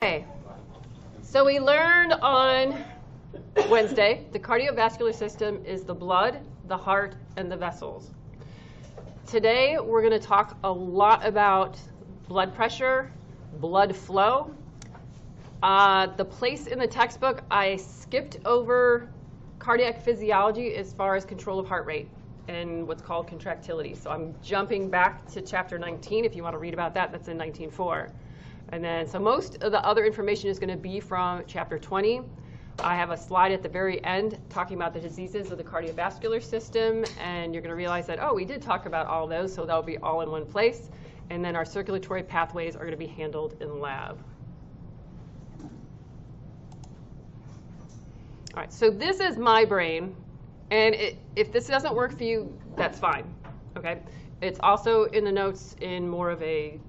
Okay, so we learned on Wednesday the cardiovascular system is the blood, the heart, and the vessels. Today we're going to talk a lot about blood pressure, blood flow. The place in the textbook I skipped over cardiac physiology as far as control of heart rate and what's called contractility. So I'm jumping back to chapter 19. If you want to read about that, that's in 19.4. And then, so most of the other information is going to be from chapter 20. I have a slide at the very end talking about the diseases of the cardiovascular system, and you're going to realize that, oh, we did talk about all those, so that'll be all in one place. And then our circulatory pathways are going to be handled in lab. All right, so this is my brain, and if this doesn't work for you, that's fine, okay? It's also in the notes in more of a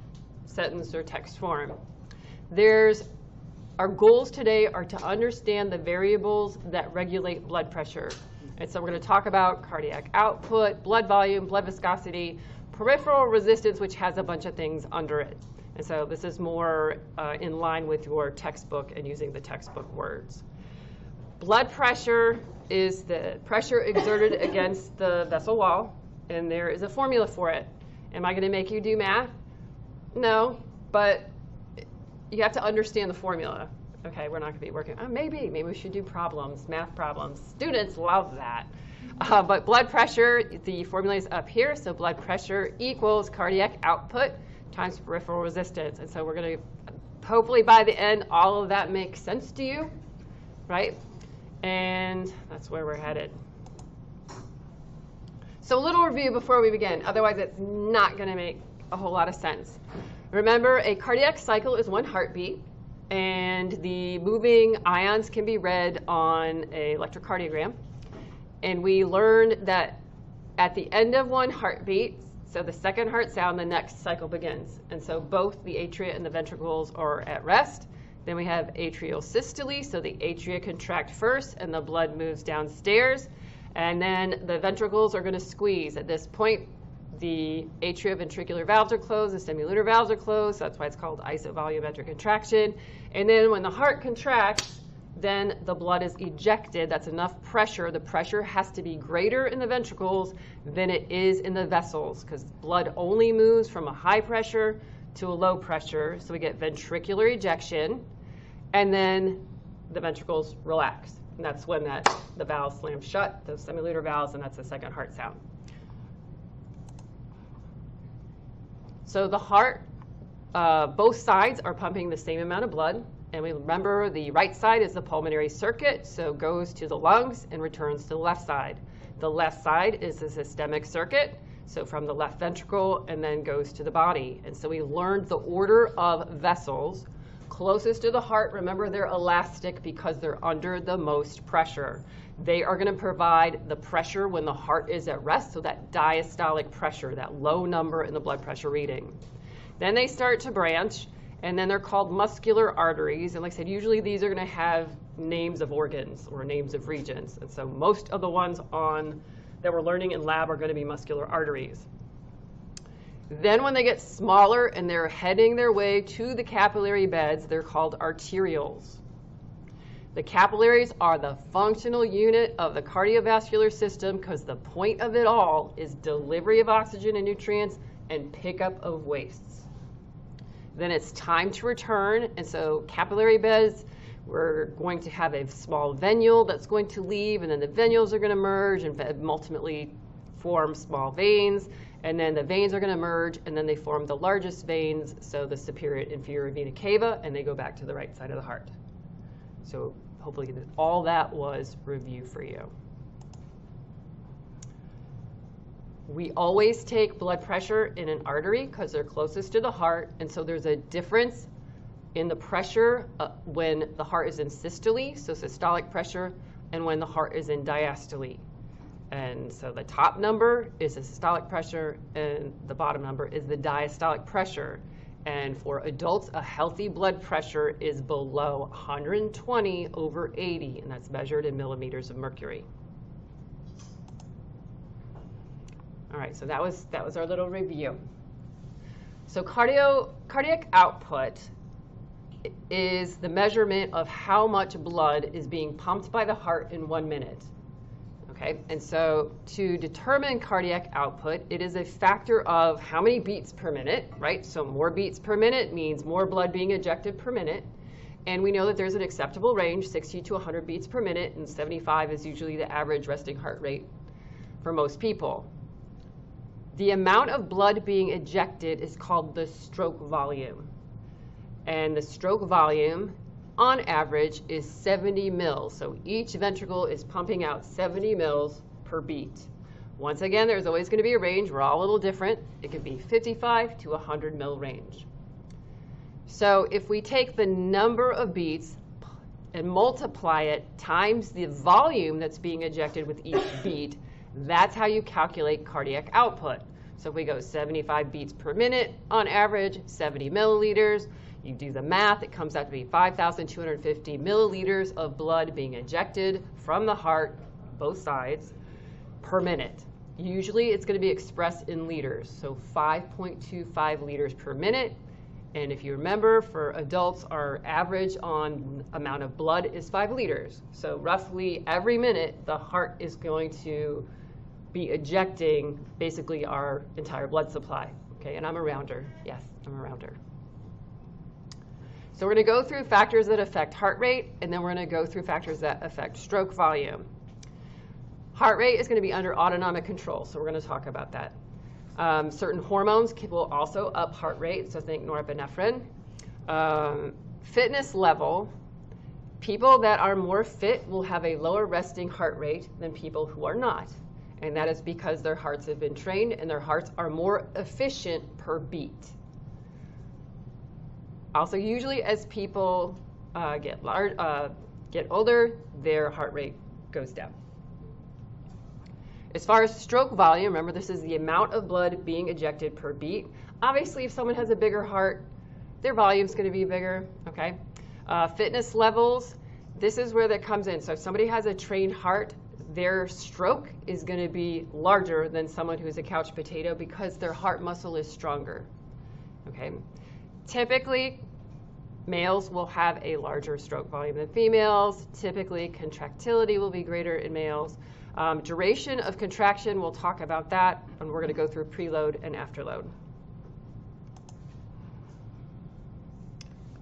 sentence or text form. Our goals today are to understand the variables that regulate blood pressure. And so we're going to talk about cardiac output, blood volume, blood viscosity, peripheral resistance, which has a bunch of things under it. And so this is more in line with your textbook and using the textbook words. Blood pressure is the pressure exerted against the vessel wall, and there is a formula for it. Am I going to make you do math? No, but you have to understand the formula. Okay, we're not going to be working. Maybe we should do problems, math problems. Students love that. But blood pressure, the formula is up here. So blood pressure equals cardiac output times peripheral resistance. And so we're going to, hopefully by the end, all of that makes sense to you, right? And that's where we're headed. So a little review before we begin. Otherwise, it's not going to make a whole lot of sense. Remember, a cardiac cycle is one heartbeat, and the moving ions can be read on an electrocardiogram. And we learned that at the end of one heartbeat, so the second heart sound, the next cycle begins. And so both the atria and the ventricles are at rest. Then we have atrial systole, so the atria contract first and the blood moves downstairs. And then the ventricles are going to squeeze. At this point, the atrioventricular valves are closed, the semilunar valves are closed, so that's why it's called isovolumetric contraction. And then when the heart contracts, then the blood is ejected. That's enough pressure. The pressure has to be greater in the ventricles than it is in the vessels, because blood only moves from a high pressure to a low pressure. So we get ventricular ejection, and then the ventricles relax. And that's when the valves slam shut, those semilunar valves, and that's the second heart sound. So the heart, both sides are pumping the same amount of blood. And we remember the right side is the pulmonary circuit, so goes to the lungs and returns to the left side. The left side is the systemic circuit, so from the left ventricle and then goes to the body. And so we learned the order of vessels. Closest to the heart, remember they're elastic because they're under the most pressure. They are going to provide the pressure when the heart is at rest, so that diastolic pressure, that low number in the blood pressure reading. Then they start to branch, and then they're called muscular arteries. And like I said, usually these are going to have names of organs or names of regions. And so most of the ones that we're learning in lab are going to be muscular arteries. Then when they get smaller and they're heading their way to the capillary beds, they're called arterioles. The capillaries are the functional unit of the cardiovascular system because the point of it all is delivery of oxygen and nutrients and pickup of wastes. Then it's time to return, and so capillary beds, we're going to have a small venule that's going to leave, and then the venules are going to merge and ultimately form small veins. And then the veins are going to merge, and then they form the largest veins, so the superior and inferior vena cava, and they go back to the right side of the heart. So hopefully all that was review for you. We always take blood pressure in an artery because they're closest to the heart, and so there's a difference in the pressure when the heart is in systole, so systolic pressure, and when the heart is in diastole. And so the top number is the systolic pressure, and the bottom number is the diastolic pressure. And for adults, a healthy blood pressure is below 120/80, and that's measured in millimeters of mercury. All right, so that was our little review. So cardiac output is the measurement of how much blood is being pumped by the heart in 1 minute. Okay, and so to determine cardiac output, it is a factor of how many beats per minute, right? So more beats per minute means more blood being ejected per minute. And we know that there's an acceptable range, 60 to 100 beats per minute, and 75 is usually the average resting heart rate for most people. The amount of blood being ejected is called the stroke volume. And the stroke volume, on average, is 70 mils. So each ventricle is pumping out 70 mils per beat. Once again, there's always going to be a range. We're all a little different. It could be 55 to 100 mil range. So if we take the number of beats and multiply it times the volume that's being ejected with each beat, that's how you calculate cardiac output. So if we go 75 beats per minute on average, 70 milliliters, you do the math, it comes out to be 5,250 milliliters of blood being ejected from the heart, both sides, per minute. Usually it's going to be expressed in liters, so 5.25 liters per minute. And if you remember, for adults, our average on amount of blood is 5 liters. So roughly every minute, the heart is going to be ejecting basically our entire blood supply. Okay, and I'm a rounder. Yes, I'm a rounder. So we're going to go through factors that affect heart rate, and then we're going to go through factors that affect stroke volume. Heart rate is going to be under autonomic control, so we're going to talk about that. Certain hormones will also up heart rate, so think norepinephrine. Fitness level, people that are more fit will have a lower resting heart rate than people who are not. And that is because their hearts have been trained and their hearts are more efficient per beat. Also, usually as people get older, their heart rate goes down. As far as stroke volume, remember this is the amount of blood being ejected per beat. Obviously, if someone has a bigger heart, their volume's going to be bigger, okay? Fitness levels, this is where that comes in. So if somebody has a trained heart, their stroke is going to be larger than someone who's a couch potato because their heart muscle is stronger, okay? Typically, males will have a larger stroke volume than females. Typically, contractility will be greater in males. Duration of contraction, we'll talk about that, and we're going to go through preload and afterload.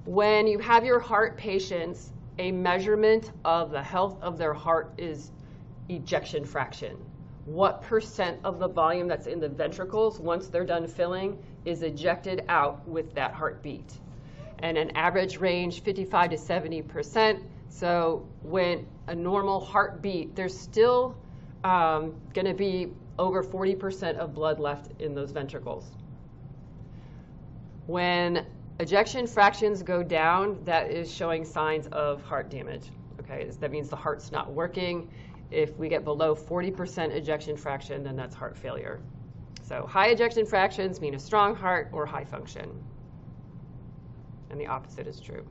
When you have your heart patients, a measurement of the health of their heart is ejection fraction. What percent of the volume that's in the ventricles, once they're done filling, is ejected out with that heartbeat? And an average range, 55 to 70%. So when a normal heartbeat, there's still going to be over 40% of blood left in those ventricles. When ejection fractions go down, that is showing signs of heart damage. Okay, that means the heart's not working. If we get below 40% ejection fraction, then that's heart failure. So high ejection fractions mean a strong heart or high function. And the opposite is true.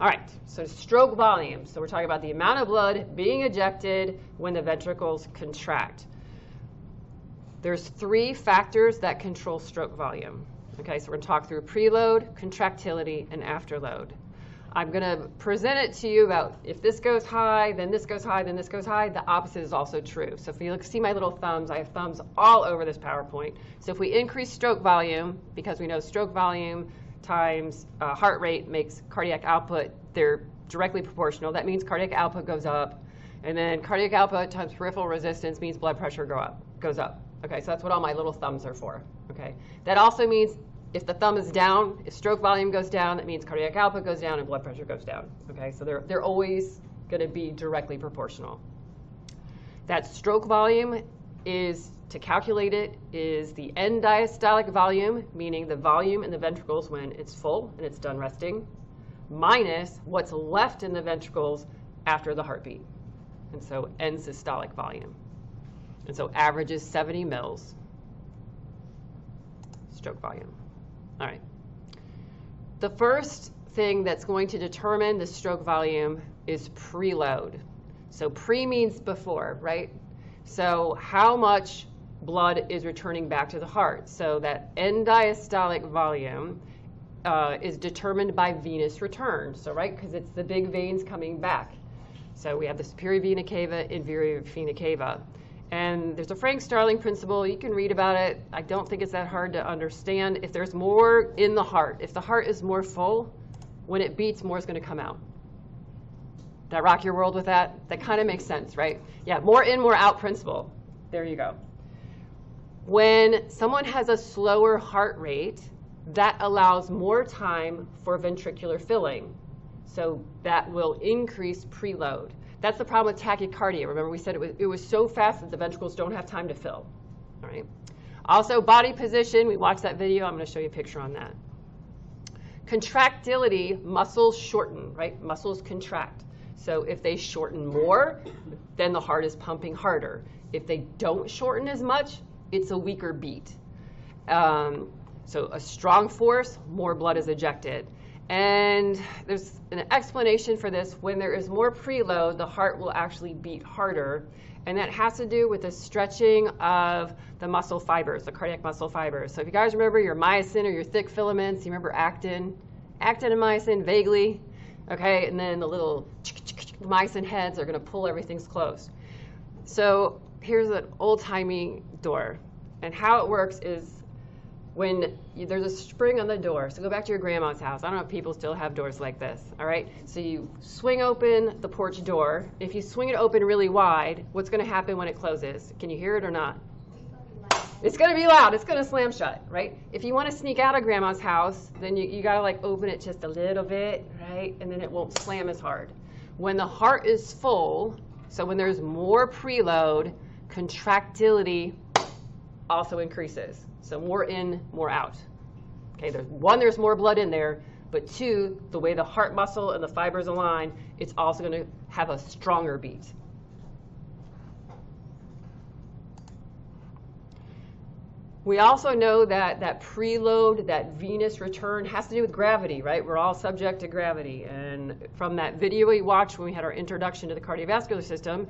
All right, so stroke volume. So we're talking about the amount of blood being ejected when the ventricles contract. There's 3 factors that control stroke volume. Okay, so we're going to talk through preload, contractility, and afterload. I'm going to present it to you about if this goes high, then this goes high, then this goes high. The opposite is also true. So if you see my little thumbs, I have thumbs all over this PowerPoint. So if we increase stroke volume, because we know stroke volume times heart rate makes cardiac output, they're directly proportional. That means cardiac output goes up. And then cardiac output times peripheral resistance means blood pressure goes up. Okay, so that's what all my little thumbs are for. Okay, that also means if the thumb is down, if stroke volume goes down, that means cardiac output goes down and blood pressure goes down. Okay, so they're always going to be directly proportional. That stroke volume is, to calculate it, is the end diastolic volume, meaning the volume in the ventricles when it's full and it's done resting, minus what's left in the ventricles after the heartbeat. And so end systolic volume. And so average is 70 mils stroke volume. All right. The first thing that's going to determine the stroke volume is preload. So pre means before, right? So how much blood is returning back to the heart? So that end diastolic volume is determined by venous return. So, right, because it's the big veins coming back. So we have the superior vena cava, inferior vena cava. And there's a Frank Starling principle. You can read about it. I don't think it's that hard to understand. If there's more in the heart, if the heart is more full, when it beats, more is going to come out. Did I rock your world with that? That kind of makes sense, right? Yeah, more in, more out principle. There you go. When someone has a slower heart rate, that allows more time for ventricular filling. So that will increase preload. That's the problem with tachycardia. Remember we said it was so fast that the ventricles don't have time to fill. All right. Also body position, we watched that video. I'm going to show you a picture on that. Contractility, muscles shorten, right? Muscles contract. So if they shorten more, then the heart is pumping harder. If they don't shorten as much, it's a weaker beat. So a strong force, more blood is ejected. And there's an explanation for this. When there is more preload, the heart will actually beat harder. And that has to do with the stretching of the muscle fibers, the cardiac muscle fibers. So if you guys remember your myosin or your thick filaments, you remember actin and myosin vaguely, okay? And then the little myosin heads are going to pull everything's close. So here's an old-timey door. And how it works is when there's a spring on the door. So go back to your grandma's house. I don't know if people still have doors like this, all right? So you swing open the porch door. If you swing it open really wide, what's going to happen when it closes? Can you hear it or not? It's going to be loud. It's going to slam shut, right? If you want to sneak out of grandma's house, then you got to like open it just a little bit, right? And then it won't slam as hard. When the heart is full, so when there's more preload, contractility also increases. So more in, more out. Okay, there's more blood in there, but two, the way the heart muscle and the fibers align, it's also going to have a stronger beat. We also know that that preload, that venous return has to do with gravity, right? We're all subject to gravity. And from that video we watched when we had our introduction to the cardiovascular system,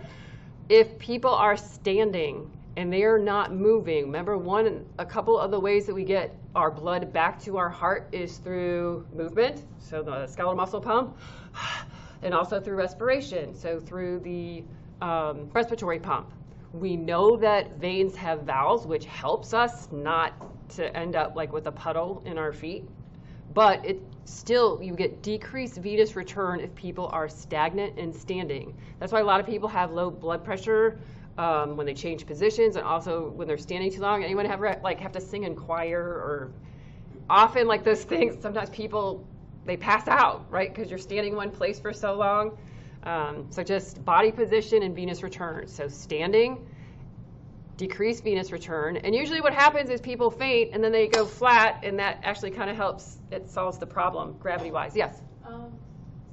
if people are standing and they are not moving, remember a couple of the ways that we get our blood back to our heart is through movement, so the skeletal muscle pump, and also through respiration, so through the respiratory pump. We know that veins have valves, which helps us not to end up like with a puddle in our feet, but you get decreased venous return if people are stagnant and standing. That's why a lot of people have low blood pressure when they change positions, and also when they're standing too long. Anyone have to sing in choir, or often like those things, sometimes people, they pass out, right? Because you're standing one place for so long. So just body position and venous return. So standing, decreased venous return. And usually what happens is people faint and then they go flat, and that actually kind of helps. It solves the problem gravity-wise. Yes? So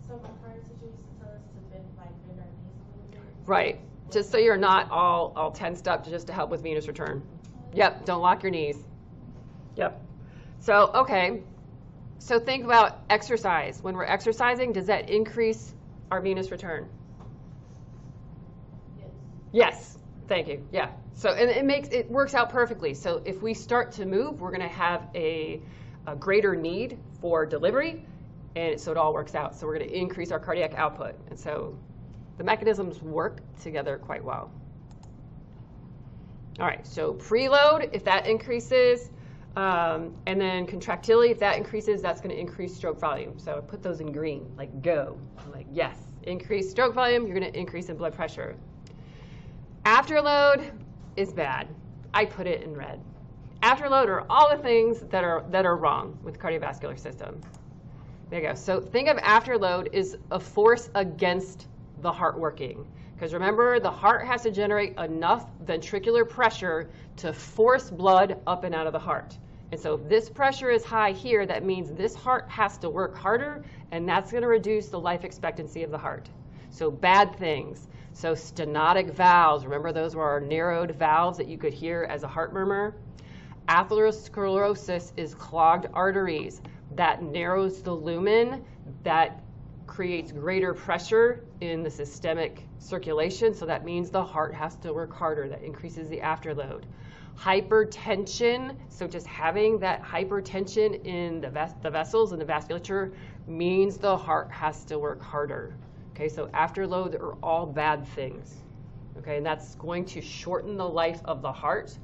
my prior teacher used to tell us to bend our knees a little bit. Right. Just so you're not all tensed up, just to help with venous return. Yep, don't lock your knees. Yep. So, okay. So think about exercise. When we're exercising, does that increase our venous return? Yes. Yes. Thank you. Yeah. So, and it works out perfectly. So if we start to move, we're going to have a greater need for delivery, and so it all works out. So we're going to increase our cardiac output. And so the mechanisms work together quite well. All right, so preload, if that increases, and then contractility, if that increases, that's going to increase stroke volume. So I put those in green, like go, like yes. Increase stroke volume, you're going to increase in blood pressure. Afterload is bad. I put it in red. Afterload are all the things that are wrong with the cardiovascular system. There you go. So think of afterload is a force against the heart working. Because remember, the heart has to generate enough ventricular pressure to force blood up and out of the heart. And so if this pressure is high here, that means this heart has to work harder, and that's going to reduce the life expectancy of the heart. So bad things. So stenotic valves, remember those were our narrowed valves that you could hear as a heart murmur? Atherosclerosis is clogged arteries. That narrows the lumen, that creates greater pressure in the systemic circulation, so that means the heart has to work harder. That increases the afterload. Hypertension, so just having that hypertension in the vessels and the vasculature means the heart has to work harder. Okay, so afterload are all bad things. Okay, and that's going to shorten the life of the heart,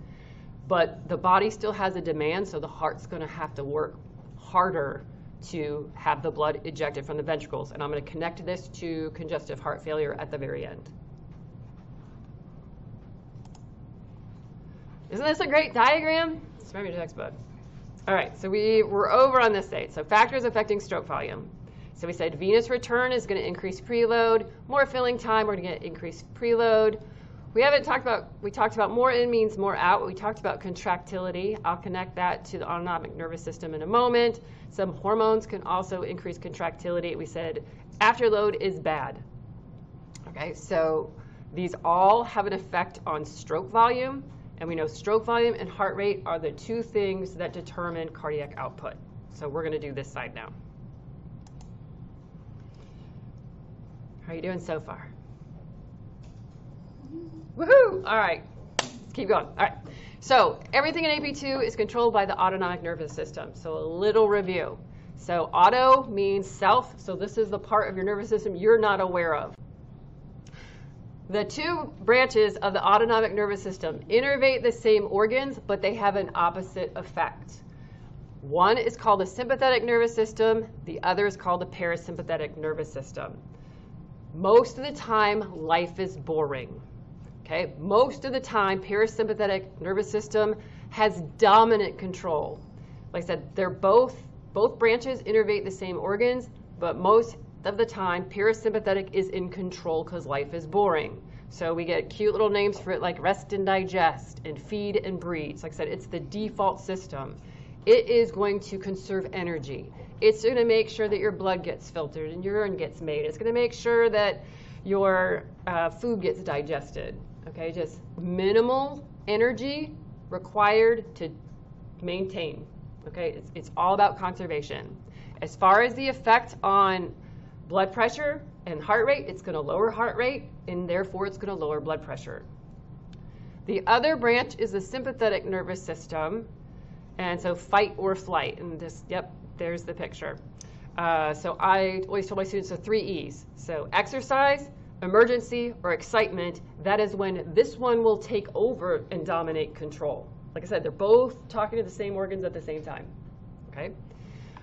but the body still has a demand, so the heart's going to have to work harder to have the blood ejected from the ventricles. And I'm going to connect this to congestive heart failure at the very end. Isn't this a great diagram? It's from your textbook. All right, so we're over on this side. So factors affecting stroke volume. So we said venous return is going to increase preload. More filling time, we're going to get increased preload. We talked about more in means more out. We talked about contractility. I'll connect that to the autonomic nervous system in a moment. Some hormones can also increase contractility. We said afterload is bad. Okay, so these all have an effect on stroke volume. And we know stroke volume and heart rate are the two things that determine cardiac output. So we're going to do this side now. How are you doing so far? Woohoo! All right, let's keep going. All right, so everything in AP2 is controlled by the autonomic nervous system. So a little review. So auto means self. So this is the part of your nervous system you're not aware of. The two branches of the autonomic nervous system innervate the same organs, but they have an opposite effect. One is called the sympathetic nervous system. The other is called the parasympathetic nervous system. Most of the time, life is boring. Okay? Most of the time, parasympathetic nervous system has dominant control. Like I said, they're both branches innervate the same organs, but most of the time, parasympathetic is in control because life is boring. So we get cute little names for it like rest and digest and feed and breathe. So like I said, it's the default system. It is going to conserve energy. It's going to make sure that your blood gets filtered and urine gets made. It's going to make sure that your food gets digested. Okay, just minimal energy required to maintain. Okay, it's all about conservation. As far as the effect on blood pressure and heart rate, it's going to lower heart rate, and therefore it's going to lower blood pressure. The other branch is the sympathetic nervous system, and so fight or flight. And this, yep, there's the picture. So I always tell my students the 3 E's. So exercise, emergency, or excitement. That is when this one will take over and dominate control. Like I said, they're both talking to the same organs at the same time. Okay?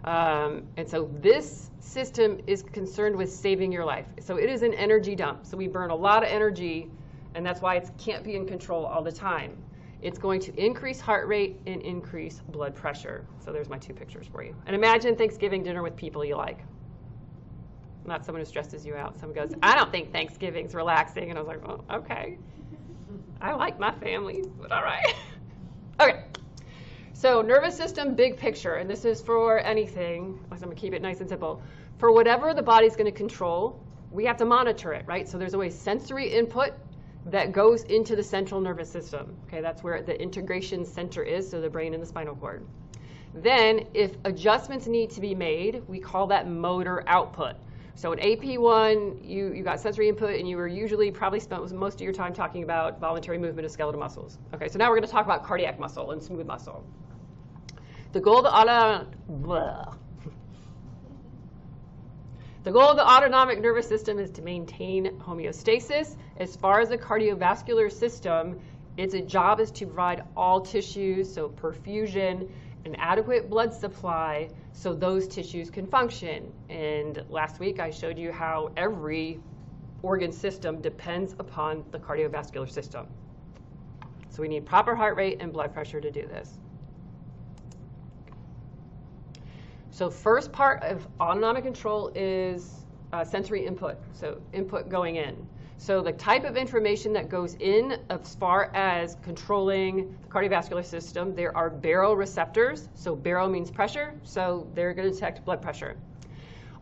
And so this system is concerned with saving your life. So it is an energy dump. So we burn a lot of energy, and that's why it can't be in control all the time. It's going to increase heart rate and increase blood pressure. So there's my 2 pictures for you. And imagine Thanksgiving dinner with people you like. Not someone who stresses you out. Someone goes, I don't think Thanksgiving's relaxing. And I was like, well, okay. I like my family, but all right. Okay. So nervous system, big picture, and this is for anything. I'm going to keep it nice and simple. For whatever the body's going to control, we have to monitor it, right? So there's always sensory input that goes into the central nervous system. Okay, that's where the integration center is, so the brain and the spinal cord. Then, if adjustments need to be made, we call that motor output. So in AP1, you got sensory input, and you were usually probably spent most of your time talking about voluntary movement of skeletal muscles. Okay, so now we're going to talk about cardiac muscle and smooth muscle. The goal of the autonomic nervous system is to maintain homeostasis. As far as the cardiovascular system, its job is to provide all tissues, so perfusion, an adequate blood supply, so those tissues can function. And last week I showed you how every organ system depends upon the cardiovascular system. So we need proper heart rate and blood pressure to do this. So first part of autonomic control is sensory input, so input going in. So the type of information that goes in as far as controlling the cardiovascular system, there are baroreceptors. So baro means pressure, so they're going to detect blood pressure.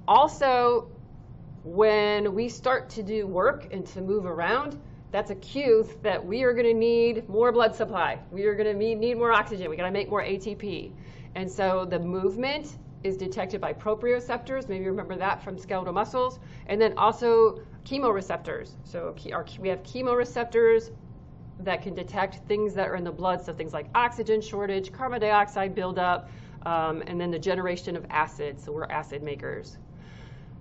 Also, when we start to do work and to move around, that's a cue that we are going to need more blood supply. We are going to need more oxygen. We got to make more ATP. And so the movement is detected by proprioceptors. Maybe you remember that from skeletal muscles. And then also chemoreceptors. So we have chemoreceptors that can detect things that are in the blood, so things like oxygen shortage, carbon dioxide buildup, and then the generation of acid, so we're acid makers.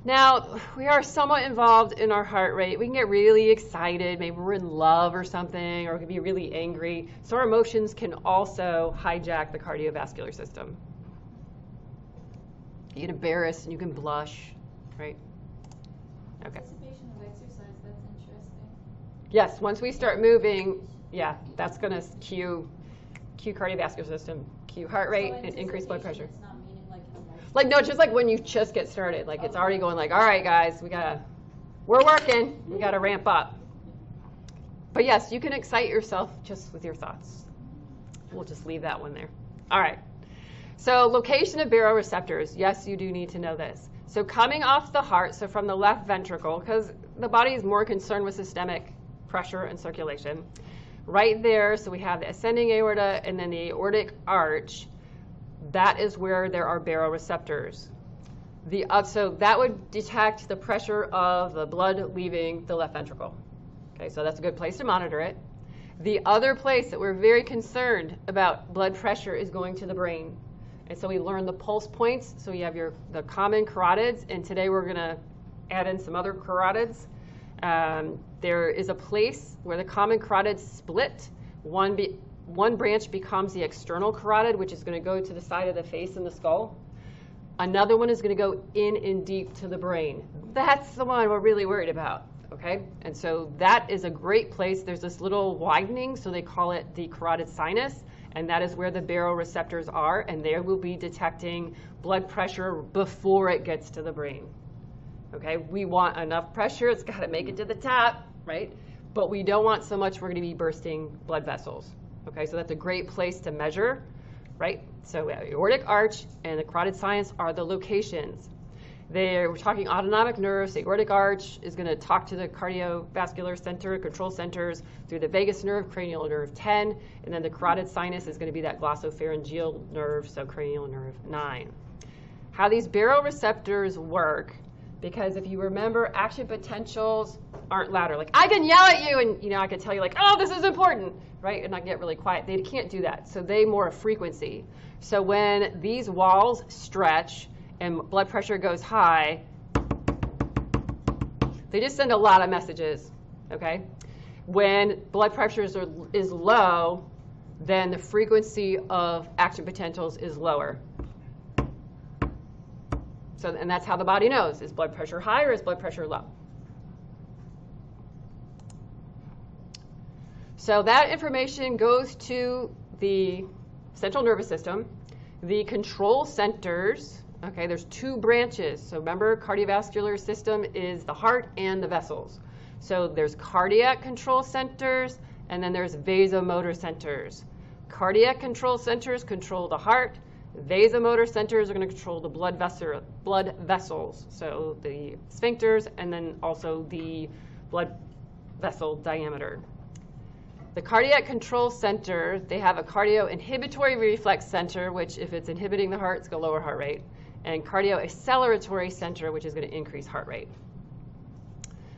Now, we are somewhat involved in our heart rate. We can get really excited, maybe we're in love or something, or we can be really angry. So our emotions can also hijack the cardiovascular system. You get embarrassed and you can blush, right? Okay. Anticipation of exercise, that's interesting. Yes, once we start moving, yeah, that's going to cue cardiovascular system, cue heart rate, So and increase blood pressure. It's not meaning like an emotion. Like, no, just like when you just get started, like it's already going like, all right, guys, we're working, we gotta ramp up. But yes, you can excite yourself just with your thoughts. We'll just leave that one there. All right. So location of baroreceptors. Yes, you do need to know this. So coming off the heart, so from the left ventricle, because the body is more concerned with systemic pressure and circulation. Right there, so we have the ascending aorta and then the aortic arch. That is where there are baroreceptors. So that would detect the pressure of the blood leaving the left ventricle. Okay, so that's a good place to monitor it. The other place that we're very concerned about blood pressure is going to the brain. And so we learn the pulse points. So you have the common carotids, and today we're going to add in some other carotids. There is a place where the common carotids split. One branch becomes the external carotid, which is going to go to the side of the face and the skull. Another one is going to go in and deep to the brain. That's the one we're really worried about, okay? And so that is a great place. There's this little widening, so they call it the carotid sinus, and that is where the baroreceptors are, and they will be detecting blood pressure before it gets to the brain. Okay, we want enough pressure. It's got to make it to the top, right? But we don't want so much we're going to be bursting blood vessels. Okay, so that's a great place to measure, right? So the aortic arch and the carotid sinus are the locations. We're talking autonomic nerves. The aortic arch is going to talk to the cardiovascular center, control centers, through the vagus nerve, cranial nerve 10, and then the carotid sinus is going to be that glossopharyngeal nerve, so cranial nerve 9. How these baroreceptors work, because if you remember, action potentials aren't louder. Like, I can yell at you and, I can tell you like, oh, this is important, right? And I get really quiet. They can't do that. So they more frequency. So when these walls stretch and blood pressure goes high, they just send a lot of messages, okay? When blood pressure is low, then the frequency of action potentials is lower. So, and that's how the body knows. Is blood pressure high or is blood pressure low? So that information goes to the central nervous system. The control centers, okay, there's two branches. So remember, cardiovascular system is the heart and the vessels. So there's cardiac control centers, and then there's vasomotor centers. Cardiac control centers control the heart. Vasomotor centers are going to control the blood vessels, so the sphincters, and then also the blood vessel diameter. The cardiac control center, they have a cardio-inhibitory reflex center, which if it's inhibiting the heart, it's going to lower heart rate, and cardio-acceleratory center, which is going to increase heart rate.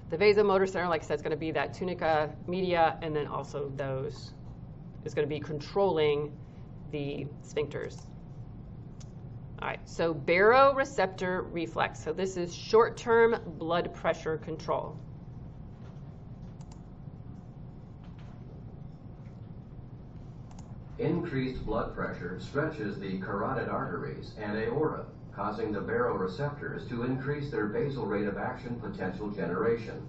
The vasomotor center, like I said, is going to be that tunica media, and then also those is going to be controlling the sphincters. All right, so baroreceptor reflex. So this is short-term blood pressure control. Increased blood pressure stretches the carotid arteries and aorta, causing the baroreceptors to increase their basal rate of action potential generation.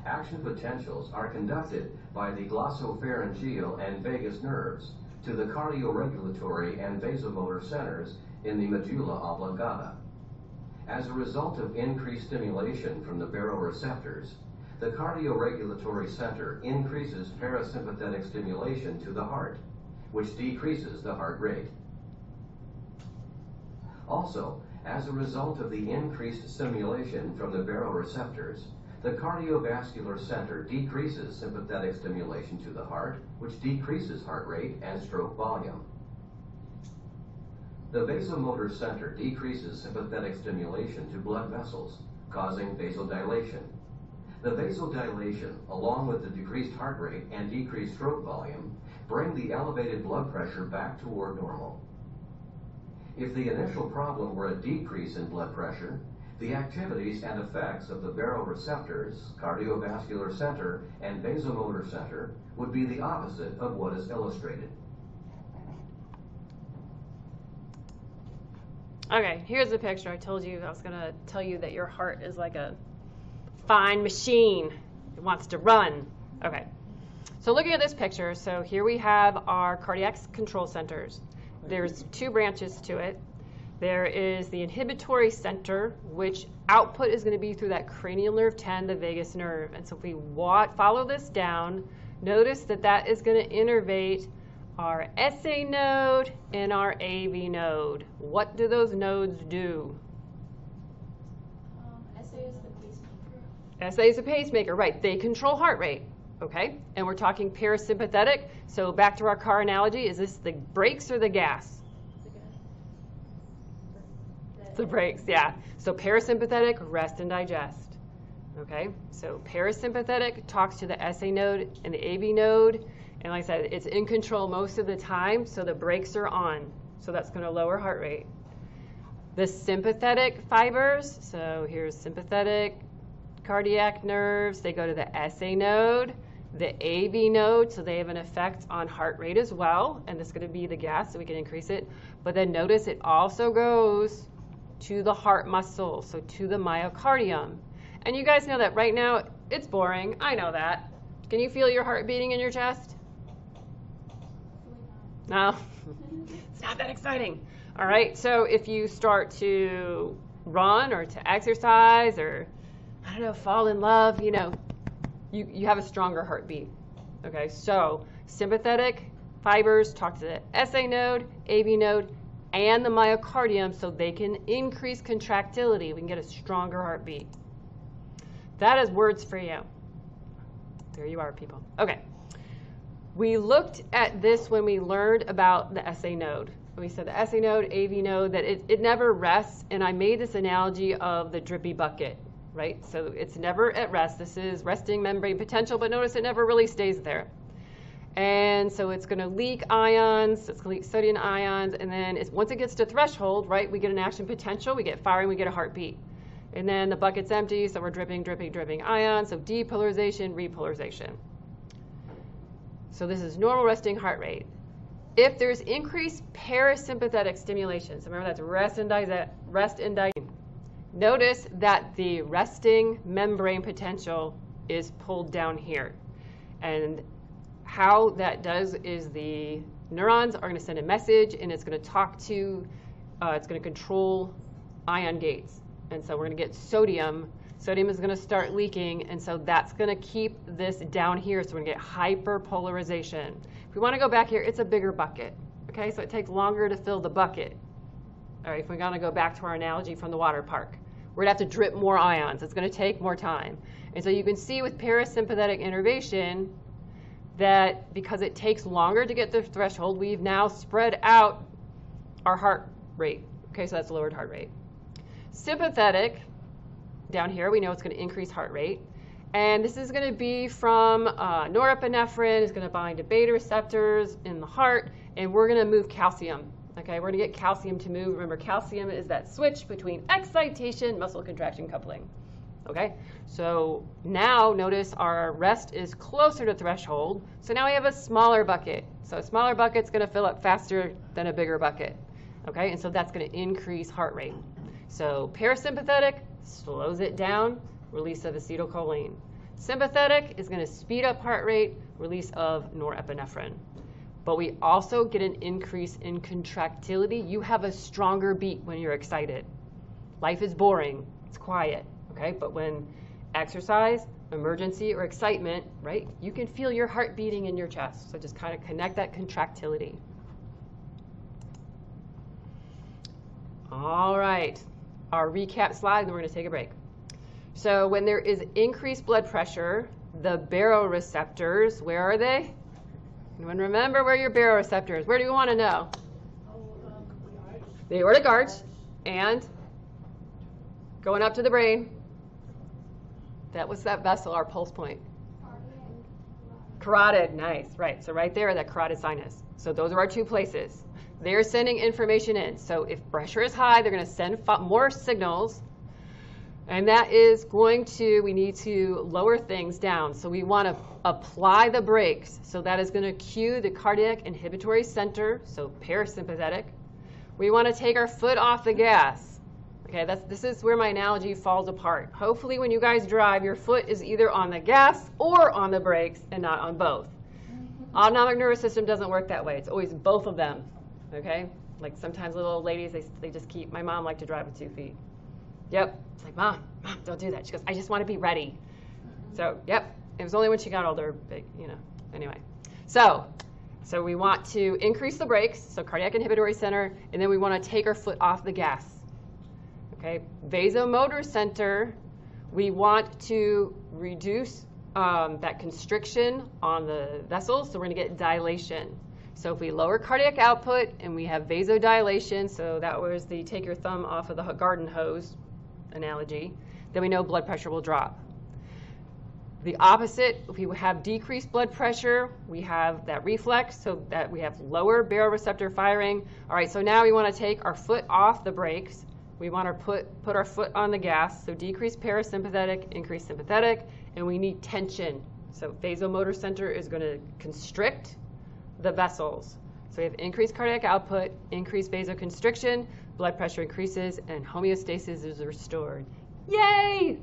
Action potentials are conducted by the glossopharyngeal and vagus nerves to the cardioregulatory and vasomotor centers in the medulla oblongata. As a result of increased stimulation from the baroreceptors, the cardioregulatory center increases parasympathetic stimulation to the heart, which decreases the heart rate. Also, as a result of the increased stimulation from the baroreceptors, the cardiovascular center decreases sympathetic stimulation to the heart, which decreases heart rate and stroke volume. The vasomotor center decreases sympathetic stimulation to blood vessels, causing vasodilation. The vasodilation, along with the decreased heart rate and decreased stroke volume, bring the elevated blood pressure back toward normal. If the initial problem were a decrease in blood pressure, the activities and effects of the baroreceptors, cardiovascular center, and vasomotor center would be the opposite of what is illustrated. Okay, here's the picture. I told you I was going to tell you that your heart is like a fine machine. It wants to run. Okay, so looking at this picture, so here we have our cardiac control centers. There's two branches to it. There is the inhibitory center, which output is going to be through that cranial nerve 10, the vagus nerve. And so if we follow this down, notice that that is going to innervate our SA node and our AV node. What do those nodes do? SA is the pacemaker. SA is a pacemaker, right. They control heart rate, okay? And we're talking parasympathetic. So back to our car analogy, is this the brakes or the gas? The brakes, yeah. So parasympathetic, rest and digest. Okay, so parasympathetic talks to the SA node and the AV node, and like I said, it's in control most of the time, so the brakes are on. So that's going to lower heart rate. The sympathetic fibers, so here's sympathetic cardiac nerves, they go to the SA node, the AV node, so they have an effect on heart rate as well, and this is going to be the gas, so we can increase it. But then notice it also goes to the heart muscle, so to the myocardium. And you guys know that right now, it's boring. I know that. Can you feel your heart beating in your chest? No, it's not that exciting. All right, so if you start to run or to exercise or, I don't know, fall in love, you know, you have a stronger heartbeat. Okay, so sympathetic fibers talk to the SA node, AV node, and the myocardium so they can increase contractility. We can get a stronger heartbeat. That is words for you. There you are, people. Okay. We looked at this when we learned about the SA node. We said the SA node, AV node, that it never rests, and I made this analogy of the drippy bucket, right? So it's never at rest. This is resting membrane potential, but notice it never really stays there. And so it's going to leak ions, it's going to leak sodium ions, and then once it gets to threshold, right, we get an action potential, we get firing, we get a heartbeat. And then the bucket's empty, so we're dripping, dripping, dripping ions, so depolarization, repolarization. So this is normal resting heart rate. If there's increased parasympathetic stimulation, so remember that's rest and digest, notice that the resting membrane potential is pulled down here. And how that does is the neurons are going to send a message, and it's going to talk to, it's going to control ion gates. And so we're going to get sodium. Sodium is going to start leaking, and so that's going to keep this down here. So we're going to get hyperpolarization. If we want to go back here, it's a bigger bucket. Okay, so it takes longer to fill the bucket. All right, if we're going to go back to our analogy from the water park, we're going to have to drip more ions. It's going to take more time. And so you can see with parasympathetic innervation that because it takes longer to get the threshold, we've now spread out our heart rate. Okay, so that's lowered heart rate. Sympathetic, down here, we know it's going to increase heart rate. And this is going to be from norepinephrine, is going to bind to beta receptors in the heart, and we're going to move calcium. Okay, we're going to get calcium to move. Remember, calcium is that switch between excitation, muscle contraction coupling. Okay, so now notice our rest is closer to threshold. So now we have a smaller bucket. So a smaller bucket's going to fill up faster than a bigger bucket. Okay, and so that's going to increase heart rate. So parasympathetic slows it down, release of acetylcholine. Sympathetic is going to speed up heart rate, release of norepinephrine. But we also get an increase in contractility. You have a stronger beat when you're excited. Life is boring, it's quiet. Okay, but when exercise, emergency, or excitement, right, you can feel your heart beating in your chest. So just kind of connect that contractility. All right, our recap slide, and we're going to take a break. So when there is increased blood pressure, the baroreceptors, where are they? Anyone remember where your baroreceptors? Where do you want to know? The aortic arch, and going up to the brain. That was that vessel, our pulse point. Carotid, nice, right. So right there, that carotid sinus. So those are our two places. They're sending information in. So if pressure is high, they're going to send more signals. And that is going to, we need to lower things down. So we want to apply the brakes. So that is going to cue the cardiac inhibitory center, so parasympathetic. We want to take our foot off the gas. Okay, this is where my analogy falls apart. Hopefully when you guys drive, your foot is either on the gas or on the brakes and not on both. Autonomic nervous system doesn't work that way. It's always both of them. Okay? Like sometimes little old ladies, they just keep, my mom liked to drive with 2 feet. Yep. It's like, Mom, don't do that. She goes, I just want to be ready. So, yep. It was only when she got older, but, anyway. So we want to increase the brakes, so cardiac inhibitory center, and then we want to take our foot off the gas. Okay? Vasomotor center, we want to reduce that constriction on the vessels, so we're going to get dilation. So if we lower cardiac output and we have vasodilation, so that was the take your thumb off of the garden hose analogy, then we know blood pressure will drop. The opposite, if we have decreased blood pressure, we have that reflex, so that we have lower baroreceptor firing. All right, so now we want to take our foot off the brakes. We want to put our foot on the gas, so decrease parasympathetic, increase sympathetic, and we need tension. So vasomotor center is going to constrict the vessels. So we have increased cardiac output, increased vasoconstriction, blood pressure increases, and homeostasis is restored. Yay!